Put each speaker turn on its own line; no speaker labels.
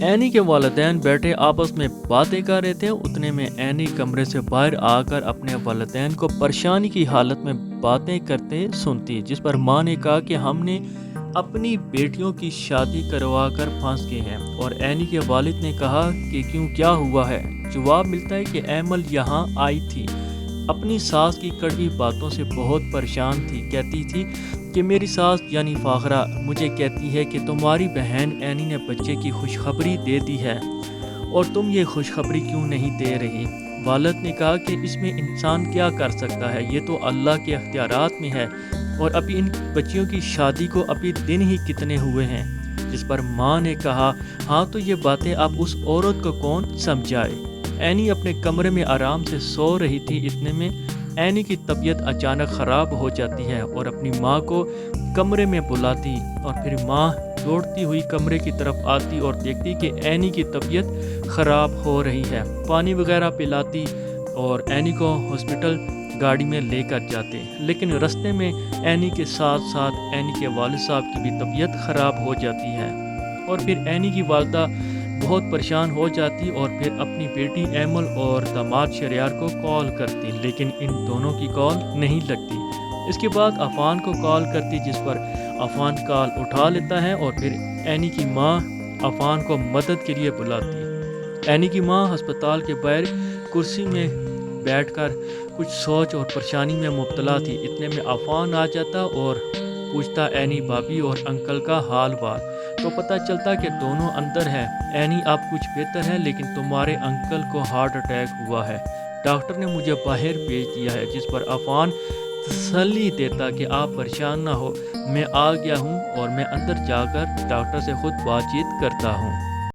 Any کے والدین بیٹھے آپس میں باتیں کر رہے تھے، اتنے میں اینی کمرے سے باہر آ کر اپنے والدین کو پریشانی کی حالت میں باتیں کرتے سنتی، جس پر ماں نے کہا کہ ہم نے اپنی بیٹیوں کی شادی کروا کر پھنس گئے ہیں، اور اینی کے والد نے کہا کہ کیوں، کیا ہوا ہے؟ جواب ملتا ہے کہ ایمل یہاں آئی تھی، اپنی ساس کی کڑوی باتوں سے بہت پریشان تھی، کہتی تھی کہ میری ساس یعنی فاخرہ مجھے کہتی ہے کہ تمہاری بہن اینی نے بچے کی خوشخبری دے دی ہے اور تم یہ خوشخبری کیوں نہیں دے رہی؟ والد نے کہا کہ اس میں انسان کیا کر سکتا ہے، یہ تو اللہ کے اختیارات میں ہے، اور ابھی ان بچیوں کی شادی کو ابھی دن ہی کتنے ہوئے ہیں۔ جس پر ماں نے کہا ہاں تو یہ باتیں اب اس عورت کو کون سمجھائے؟ اینی اپنے کمرے میں آرام سے سو رہی تھی، اتنے میں اینی کی طبیعت اچانک خراب ہو جاتی ہے اور اپنی ماں کو کمرے میں بلاتی، اور پھر ماں دوڑتی ہوئی کمرے کی طرف آتی اور دیکھتی کہ اینی کی طبیعت خراب ہو رہی ہے، پانی وغیرہ پلاتی اور اینی کو ہاسپٹل گاڑی میں لے کر جاتے، لیکن رستے میں اینی کے ساتھ ساتھ اینی کے والد صاحب کی بھی طبیعت خراب ہو جاتی ہے، اور پھر اینی کی والدہ بہت پریشان ہو جاتی اور پھر اپنی بیٹی ایمل اور داماد شہریار کو کال کرتی، لیکن ان دونوں کی کال نہیں لگتی۔ اس کے بعد عفان کو کال کرتی، جس پر عفان کال اٹھا لیتا ہے اور پھر اینی کی ماں عفان کو مدد کے لیے بلاتی۔ اینی کی ماں ہسپتال کے باہر کرسی میں بیٹھ کر کچھ سوچ اور پریشانی میں مبتلا تھی، اتنے میں عفان آ جاتا اور پوچھتا اینی بھابھی اور انکل کا حال وال، تو پتہ چلتا کہ دونوں اندر ہیں۔ اینی اب کچھ بہتر ہے، لیکن تمہارے انکل کو ہارٹ اٹیک ہوا ہے، ڈاکٹر نے مجھے باہر بھیج دیا ہے، جس پر عفان تسلی دیتا کہ آپ پریشان نہ ہو، میں آ گیا ہوں اور میں اندر جا کر ڈاکٹر سے خود بات چیت کرتا ہوں۔